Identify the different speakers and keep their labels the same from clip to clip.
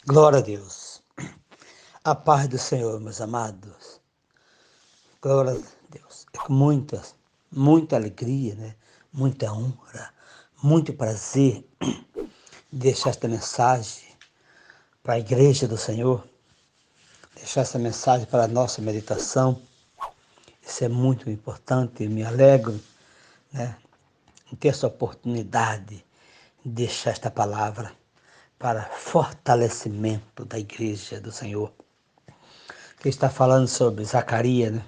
Speaker 1: Glória a Deus. A paz do Senhor, meus amados. Glória a Deus. É com muita alegria, né? Muita honra, muito prazer deixar esta mensagem para a igreja do Senhor, deixar essa mensagem para a nossa meditação. Isso é muito importante, eu me alegro, né? Em ter essa oportunidade de deixar esta palavra para fortalecimento da igreja do Senhor. Que está falando sobre Zacarias, né?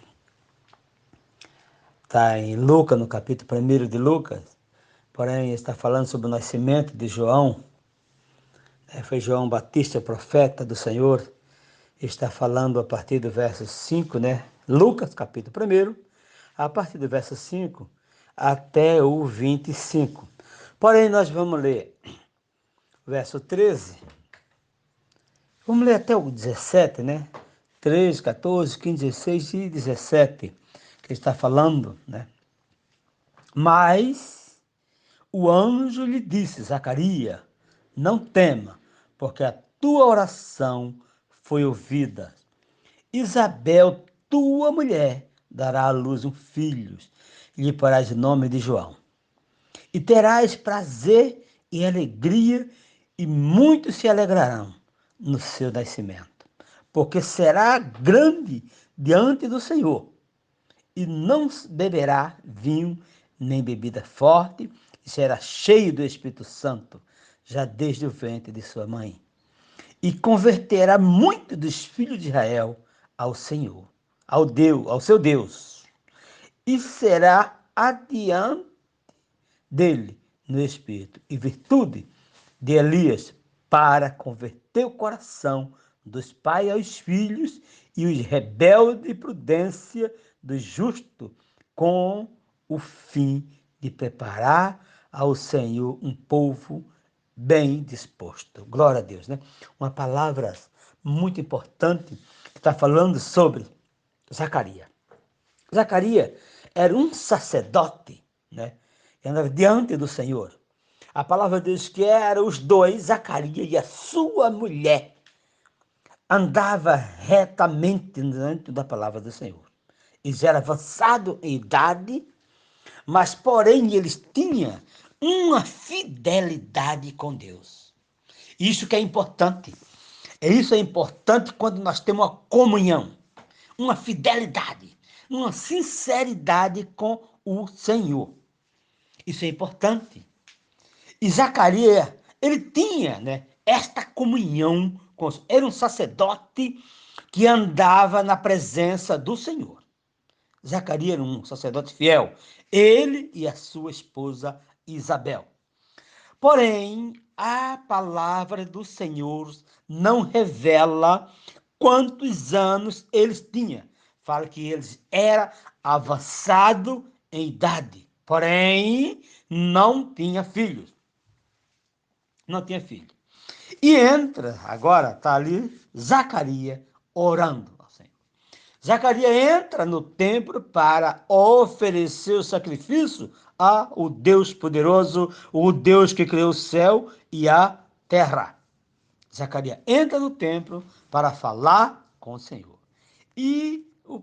Speaker 1: Está em Lucas, no capítulo 1 de Lucas, porém está falando sobre o nascimento de João. Foi João Batista, profeta do Senhor. Está falando a partir do verso 5, né? Lucas, capítulo 1, a partir do verso 5 até o 25. Porém, nós vamos ler o verso 13. Vamos ler até o 17, né? 13, 14, 15, 16 e 17, que está falando, né? Mas o anjo lhe disse: Zacarias, não tema, porque a tua oração foi ouvida. Isabel, tua mulher, dará à luz um filho, e lhe porás o nome de João. E terás prazer e alegria, e muitos se alegrarão no seu nascimento, porque será grande diante do Senhor, e não beberá vinho nem bebida forte, e será cheio do Espírito Santo, já desde o ventre de sua mãe. E converterá muito dos filhos de Israel ao Senhor, ao seu Deus, e será adiante dele no Espírito e virtude de Elias, para converter o coração dos pais aos filhos e os rebeldes de prudência do justo, com o fim de preparar ao Senhor um povo bem disposto. Glória a Deus, né? Uma palavra muito importante que está falando sobre Zacarias. Zacarias era um sacerdote, né? Andava diante do Senhor. A palavra diz que eram os dois, Zacarias e a sua mulher, andava retamente diante da palavra do Senhor. Eles eram avançados em idade, mas porém eles tinham uma fidelidade com Deus. Isso que é importante. Isso é importante quando nós temos uma comunhão, uma fidelidade, uma sinceridade com o Senhor. Isso é importante. E Zacarias, ele tinha, né, esta comunhão com Deus. Era um sacerdote que andava na presença do Senhor. Zacarias era um sacerdote fiel, ele e a sua esposa Isabel. Porém, a palavra do Senhor não revela quantos anos eles tinham. Fala que eles eram avançados em idade, porém não tinha filhos. Não tinha filho. E entra, agora está ali Zacarias orando ao Senhor. Zacarias entra no templo para oferecer o sacrifício ao Deus poderoso, o Deus que criou o céu e a terra. Zacarias entra no templo para falar com o Senhor. E o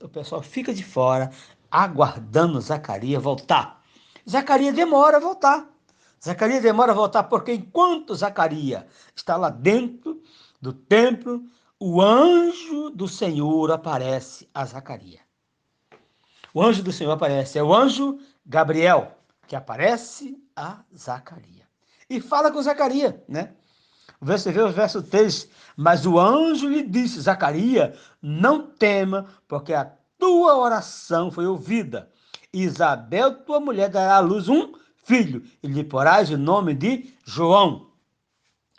Speaker 1: pessoal fica de fora, aguardando Zacarias voltar. Zacarias demora a voltar. Zacarias demora a voltar porque enquanto Zacarias está lá dentro do templo, o anjo do Senhor aparece a Zacarias. O anjo do Senhor aparece, é o anjo Gabriel, que aparece a Zacarias. E fala com Zacarias, né? Você vê o verso 3, mas o anjo lhe disse, Zacarias, não tema, porque a tua oração foi ouvida. Isabel, tua mulher, dará à luz um filho, e lhe porás o nome de João.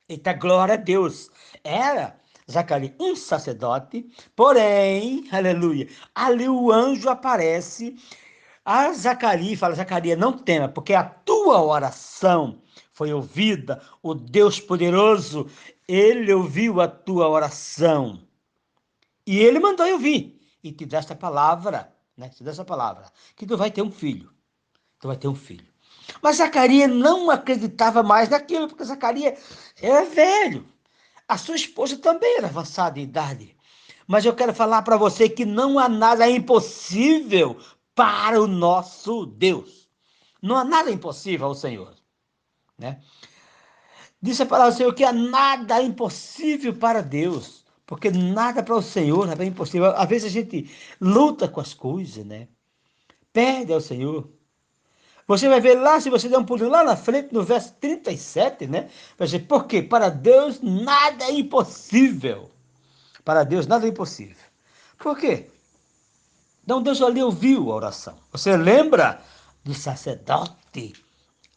Speaker 1: Eita, glória a Deus. Era Zacarias um sacerdote, porém, aleluia, ali o anjo aparece a Zacarias, fala, Zacarias, não tema, porque a tua oração foi ouvida, o Deus poderoso, ele ouviu a tua oração. E ele mandou eu vir, e te dá esta palavra, né? Te dá essa palavra, que tu vai ter um filho. Tu vai ter um filho. Mas Zacarias não acreditava mais naquilo, porque Zacarias era velho. A sua esposa também era avançada em idade. Mas eu quero falar para você que não há nada impossível para o nosso Deus. Não há nada impossível ao Senhor, né? Disse a palavra do Senhor que há nada impossível para Deus, porque nada para o Senhor é impossível. Às vezes a gente luta com as coisas, né? Perde ao Senhor. Você vai ver lá, se você der um pulinho lá na frente, no verso 37, né? Vai dizer, por quê? Para Deus nada é impossível. Para Deus nada é impossível. Por quê? Então Deus ali ouviu a oração. Você lembra do sacerdote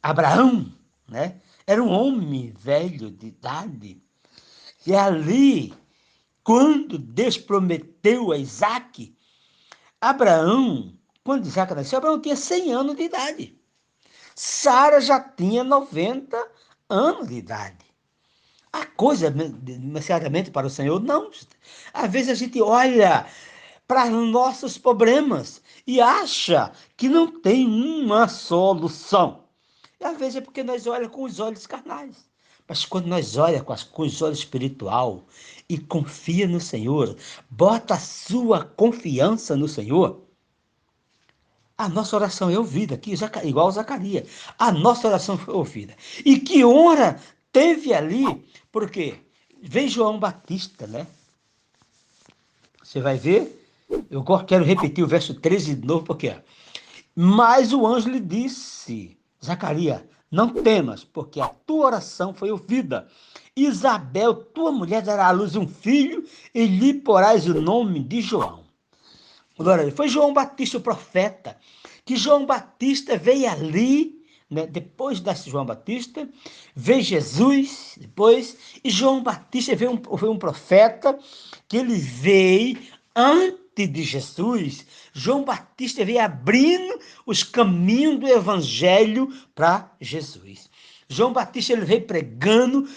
Speaker 1: Abraão, né? Era um homem velho de idade. E ali, quando Deus prometeu a Isaac, Abraão, quando Isaac nasceu, Abraão tinha 100 anos de idade. Sara já tinha 90 anos de idade. A coisa, necessariamente para o Senhor, não. Às vezes a gente olha para nossos problemas e acha que não tem uma solução. E às vezes é porque nós olhamos com os olhos carnais. Mas quando nós olhamos com os olhos espiritual e confia no Senhor, bota a sua confiança no Senhor, a nossa oração é ouvida, aqui, igual Zacarias. A nossa oração foi ouvida. E que honra teve ali, porque vem João Batista, né? Você vai ver, eu quero repetir o verso 13 de novo, porque mas o anjo lhe disse, Zacarias, não temas, porque a tua oração foi ouvida. Isabel, tua mulher, dará à luz um filho, e lhe porás o nome de João. Agora, foi João Batista, o profeta, que João Batista veio ali, né, depois desse João Batista, veio Jesus, depois, e João Batista foi um profeta, que ele veio antes de Jesus. João Batista veio abrindo os caminhos do evangelho para Jesus. João Batista ele veio pregando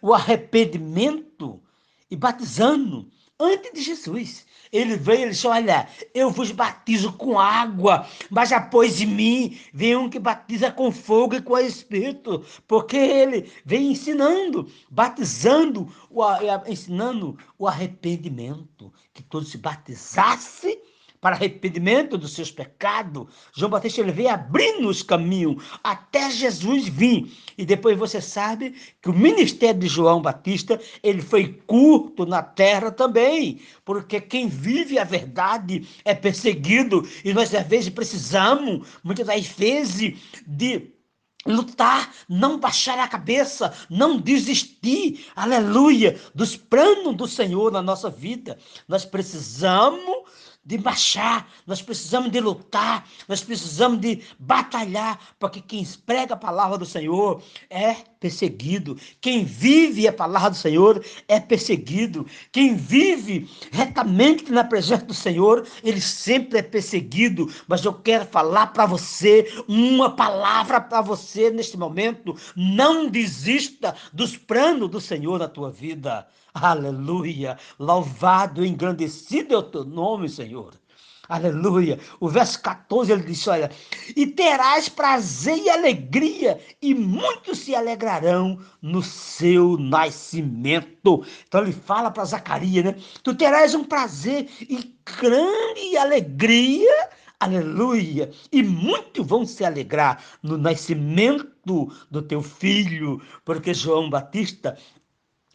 Speaker 1: o arrependimento e batizando antes de Jesus. Ele veio, ele disse, olha, eu vos batizo com água, mas após de mim vem um que batiza com fogo e com o Espírito, porque ele vem ensinando, batizando, ensinando o arrependimento, que todos se batizassem para arrependimento dos seus pecados. João Batista ele veio abrindo os caminhos até Jesus vir. E depois você sabe que o ministério de João Batista ele foi curto na terra também, porque quem vive a verdade é perseguido e nós às vezes precisamos, muitas das vezes, de lutar, não baixar a cabeça, não desistir, aleluia, dos planos do Senhor na nossa vida. Nós precisamos de baixar, nós precisamos de lutar, nós precisamos de batalhar, porque quem prega a palavra do Senhor é perseguido. Quem vive a palavra do Senhor é perseguido. Quem vive retamente na presença do Senhor, ele sempre é perseguido. Mas eu quero falar para você uma palavra para você neste momento. Não desista dos planos do Senhor na tua vida. Aleluia! Louvado e engrandecido é o teu nome, Senhor. Aleluia. O verso 14 ele diz, olha, e terás prazer e alegria, e muitos se alegrarão no seu nascimento. Então ele fala para Zacarias, né? Tu terás um prazer e grande alegria, aleluia, e muitos vão se alegrar no nascimento do teu filho, porque João Batista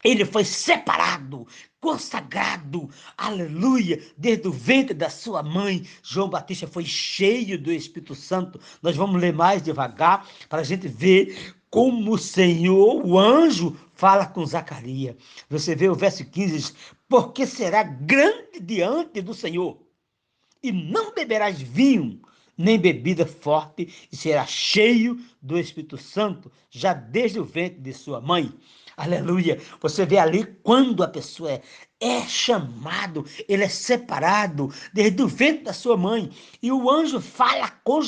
Speaker 1: ele foi separado, consagrado, aleluia, desde o ventre da sua mãe. João Batista foi cheio do Espírito Santo. Nós vamos ler mais devagar para a gente ver como o Senhor, o anjo, fala com Zacarias. Você vê o verso 15, diz, porque será grande diante do Senhor, e não beberás vinho, nem bebida forte, e será cheio do Espírito Santo, já desde o ventre de sua mãe. Aleluia. Você vê ali quando a pessoa é chamado, ele é separado desde o ventre da sua mãe. E o anjo fala com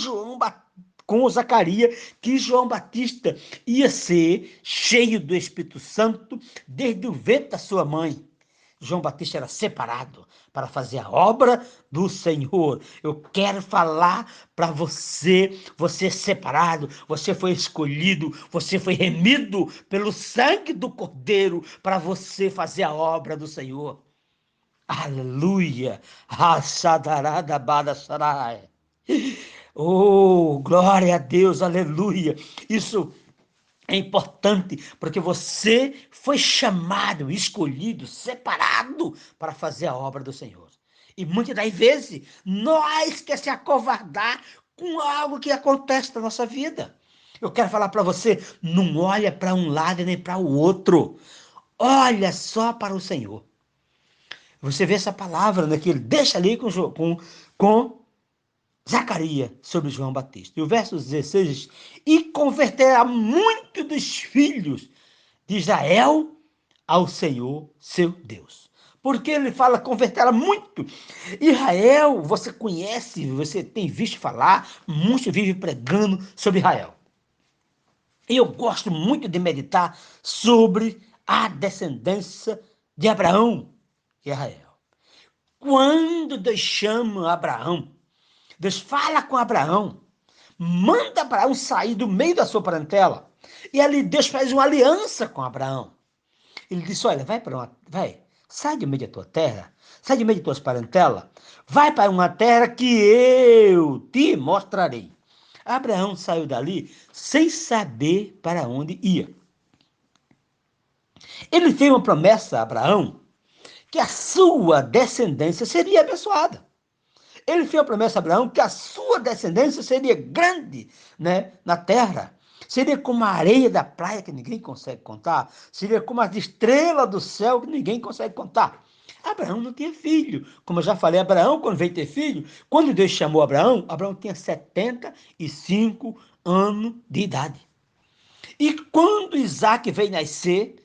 Speaker 1: com Zacarias, que João Batista ia ser cheio do Espírito Santo desde o ventre da sua mãe. João Batista era separado para fazer a obra do Senhor. Eu quero falar para você, você é separado, você foi escolhido, você foi remido pelo sangue do Cordeiro para você fazer a obra do Senhor. Aleluia! Hashadaradabadasharai. Oh, glória a Deus, aleluia! Isso é importante porque você foi chamado, escolhido, separado para fazer a obra do Senhor. E muitas das vezes nós quer se acovardar com algo que acontece na nossa vida. Eu quero falar para você, não olha para um lado nem para o outro. Olha só para o Senhor. Você vê essa palavra, né, que ele deixa ali com Zacarias sobre João Batista. E o verso 16 diz: e converterá muito dos filhos de Israel ao Senhor, seu Deus. Porque ele fala converterá muito. Israel, você conhece, você tem visto falar, muitos vivem pregando sobre Israel. E eu gosto muito de meditar sobre a descendência de Abraão e Israel. Quando Deus chama Abraão, Deus fala com Abraão, manda Abraão sair do meio da sua parentela. E ali Deus faz uma aliança com Abraão. Ele disse: olha, sai de meio da tua terra, sai de meio de tuas parentelas, vai para uma terra que eu te mostrarei. Abraão saiu dali sem saber para onde ia. Ele fez uma promessa a Abraão que a sua descendência seria abençoada. Ele fez a promessa a Abraão que a sua descendência seria grande, né, na terra. Seria como a areia da praia que ninguém consegue contar. Seria como as estrelas do céu que ninguém consegue contar. Abraão não tinha filho. Como eu já falei, Abraão, quando veio ter filho, quando Deus chamou Abraão, Abraão tinha 75 anos de idade. E quando Isaac veio nascer,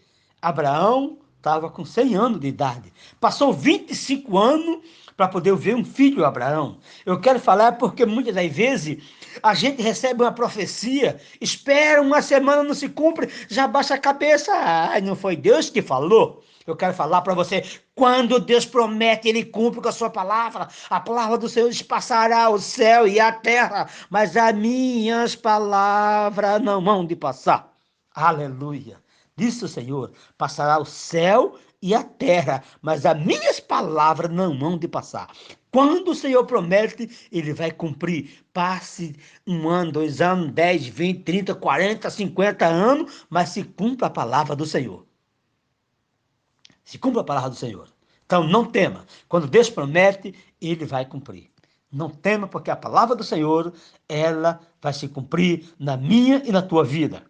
Speaker 1: Abraão estava com 100 anos de idade. Passou 25 anos para poder ver um filho, Abraão. Eu quero falar porque muitas das vezes a gente recebe uma profecia, espera uma semana, não se cumpre, já baixa a cabeça. Ah, não foi Deus que falou? Eu quero falar para você, quando Deus promete, Ele cumpre com a sua palavra. A palavra do Senhor passará o céu e a terra, mas as minhas palavras não hão de passar. Aleluia. Disse o Senhor, passará o céu e a terra, mas as minhas palavras não hão de passar. Quando o Senhor promete, Ele vai cumprir. Passe 1 ano, 2 anos, 10, 20, 30, 40, 50 anos, mas se cumpra a palavra do Senhor. Se cumpra a palavra do Senhor. Então não tema. Quando Deus promete, Ele vai cumprir. Não tema, porque a palavra do Senhor, ela vai se cumprir na minha e na tua vida.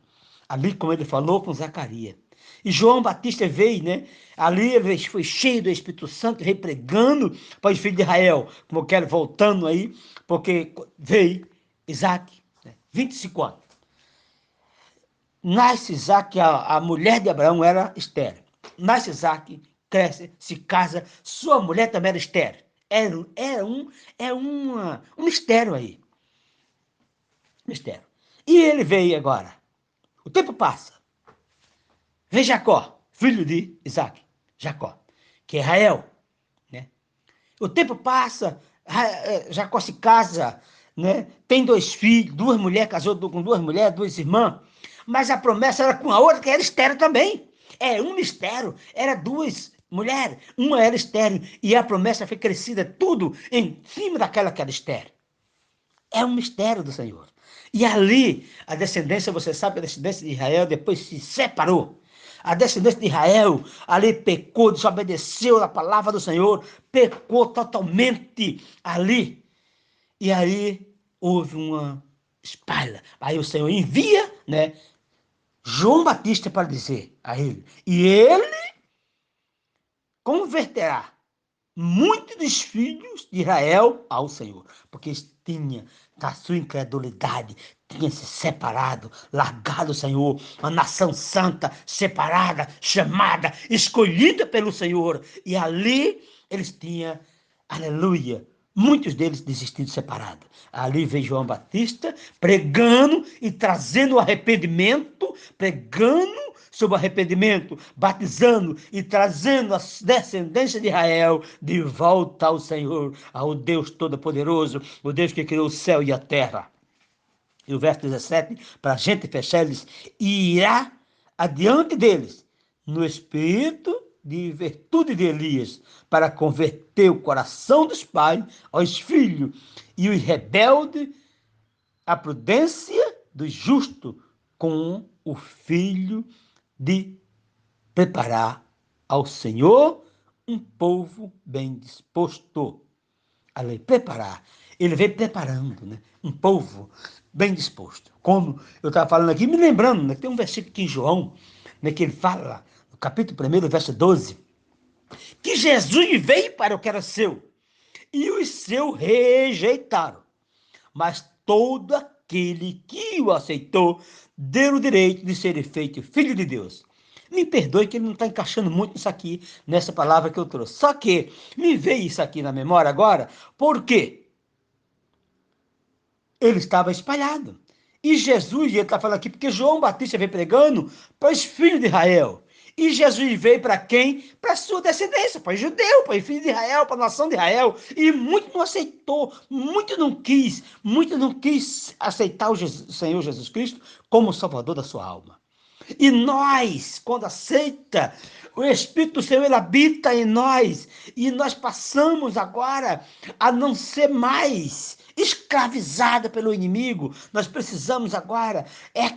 Speaker 1: Ali, como ele falou com Zacarias. E João Batista veio, né? Ali ele foi cheio do Espírito Santo, veio pregando para os filhos de Israel. Como eu quero, voltando aí, porque veio Isaac, né? 25 anos. Nasce Isaac, a mulher de Abraão era estéril. Nasce Isaac, cresce, se casa, sua mulher também era estéril. Um mistério aí. Mistério. E ele veio agora. O tempo passa. Vem Jacó, filho de Isaac. Jacó, que é Israel. Né? O tempo passa, Jacó se casa, né? Tem 2 filhos, 2 mulheres, casou com 2 mulheres, 2 irmãs. Mas a promessa era com a outra, que era estéril também. É um mistério, era 2 mulheres, uma era estéril, e a promessa foi crescida tudo em cima daquela que era estéril. É um mistério do Senhor. E ali, a descendência, você sabe, a descendência de Israel depois se separou. A descendência de Israel ali pecou, desobedeceu a palavra do Senhor, pecou totalmente ali. E aí houve uma espalha. Aí o Senhor envia, né, João Batista para dizer a ele. E ele converterá muitos dos filhos de Israel ao Senhor, porque eles tinham, da sua incredulidade, tinha se separado, largado o Senhor, uma nação santa, separada, chamada, escolhida pelo Senhor, e ali eles tinham, aleluia, muitos deles desistindo separados. Ali veio João Batista pregando e trazendo o arrependimento, pregando sobre o arrependimento, batizando e trazendo a descendência de Israel de volta ao Senhor, ao Deus Todo-Poderoso, o Deus que criou o céu e a terra. E o verso 17, para a gente fechar, eles irá adiante deles, no espírito de virtude de Elias, para converter o coração dos pais aos filhos, e os rebeldes a prudência do justo, com o filho de preparar ao Senhor um povo bem disposto. Ali, preparar. Ele veio preparando, né? Um povo bem disposto. Como eu estava falando aqui, me lembrando, né? Tem um versículo aqui em João, né, que ele fala, no capítulo 1, verso 12, que Jesus veio para o que era seu, e os seus rejeitaram. Mas todo aquele que o aceitou, deu o direito de ser feito filho de Deus. Me perdoe que ele não está encaixando muito nisso aqui, nessa palavra que eu trouxe. Só que me veio isso aqui na memória agora, porque ele estava espalhado. E Jesus, ele está falando aqui, porque João Batista veio pregando para os filhos de Israel. E Jesus veio para quem? Para a sua descendência, para os judeus, para os filhos de Israel, para a nação de Israel. E muito não aceitou, muito não quis aceitar o Senhor Jesus Cristo como o Salvador da sua alma. E nós, quando aceita, o Espírito do Senhor, ele habita em nós. E nós passamos agora a não ser mais escravizada pelo inimigo. Nós precisamos agora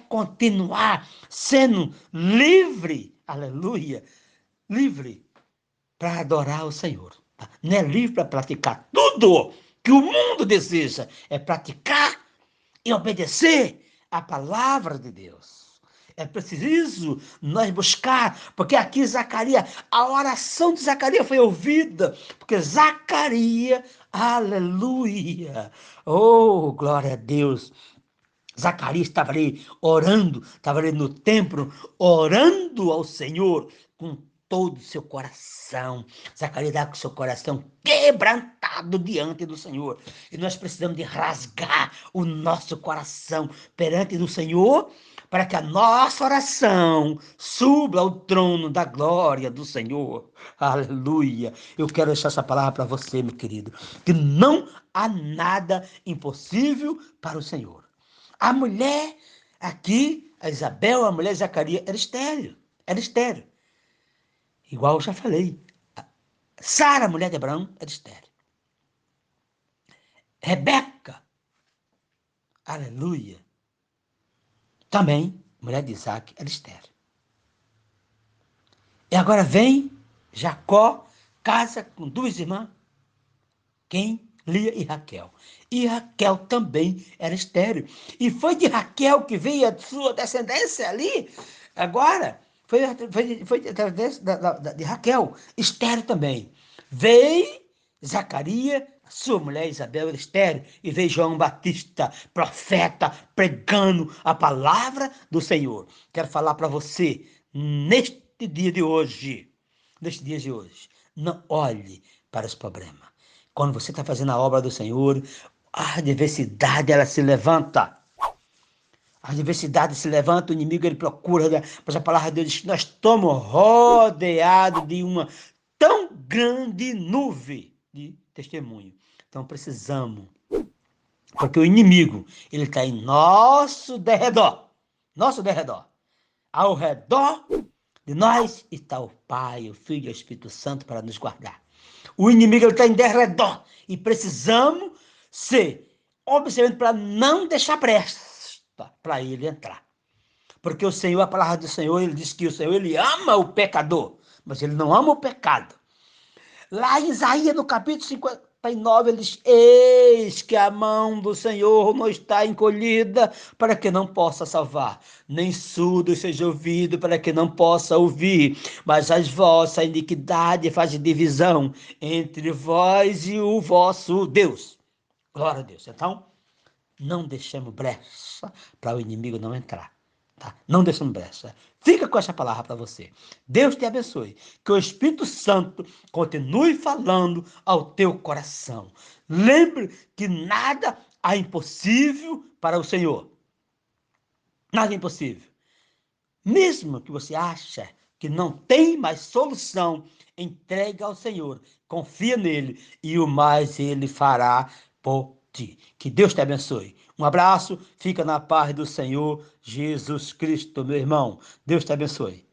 Speaker 1: continuar sendo livre, aleluia, livre para adorar o Senhor. Tá? Não é livre para praticar tudo que o mundo deseja, é praticar e obedecer a palavra de Deus. É preciso nós buscar, porque aqui Zacarias, a oração de Zacarias foi ouvida, porque Zacarias, aleluia, oh, glória a Deus. Zacarias estava ali orando, estava ali no templo, orando ao Senhor com todo o seu coração. Zacarias estava com o seu coração quebrantado diante do Senhor. E nós precisamos de rasgar o nosso coração perante do Senhor, para que a nossa oração suba ao trono da glória do Senhor. Aleluia. Eu quero deixar essa palavra para você, meu querido, que não há nada impossível para o Senhor. A mulher aqui, a Isabel, a mulher de Zacarias, era estéril. Era estéril. Igual eu já falei. Sara, a mulher de Abraão, era estéril. Rebeca, aleluia, também, mulher de Isaac, era estéril. E agora vem Jacó, casa com duas irmãs. Quem? Lia e Raquel. E Raquel também era estéril. E foi de Raquel que veio a sua descendência ali. Agora, foi através de Raquel, estéril também. Veio Zacarias, sua mulher Isabel era estéril, e veio João Batista, profeta, pregando a palavra do Senhor. Quero falar para você, neste dia de hoje, não olhe para os problemas. Quando você está fazendo a obra do Senhor, a adversidade, ela se levanta. A adversidade se levanta, o inimigo, ele procura, né? Mas a palavra de Deus diz que nós estamos rodeados de uma tão grande nuvem de testemunho. Então precisamos, porque o inimigo, ele está em nosso derredor. Nosso derredor. Ao redor de nós está o Pai, o Filho e o Espírito Santo para nos guardar. O inimigo está em derredor e precisamos ser observantes para não deixar brecha para ele entrar. Porque o Senhor, a palavra do Senhor, ele diz que o Senhor, ele ama o pecador, mas ele não ama o pecado. Lá em Isaías, no capítulo 59, ele diz: eis que a mão do Senhor não está encolhida para que não possa salvar, nem surdo seja ouvido para que não possa ouvir, mas as vossa iniquidade faz divisão entre vós e o vosso Deus. Glória a Deus. Então, não deixemos brecha para o inimigo não entrar. tá? Não deixando brecha. Fica com essa palavra para você. Deus te abençoe. Que o Espírito Santo continue falando ao teu coração. Lembre que nada há impossível para o Senhor. Nada é impossível. Mesmo que você acha que não tem mais solução, entrega ao Senhor, confia nele e o mais ele fará por ti. Que Deus te abençoe. Um abraço, fica na paz do Senhor Jesus Cristo, meu irmão. Deus te abençoe.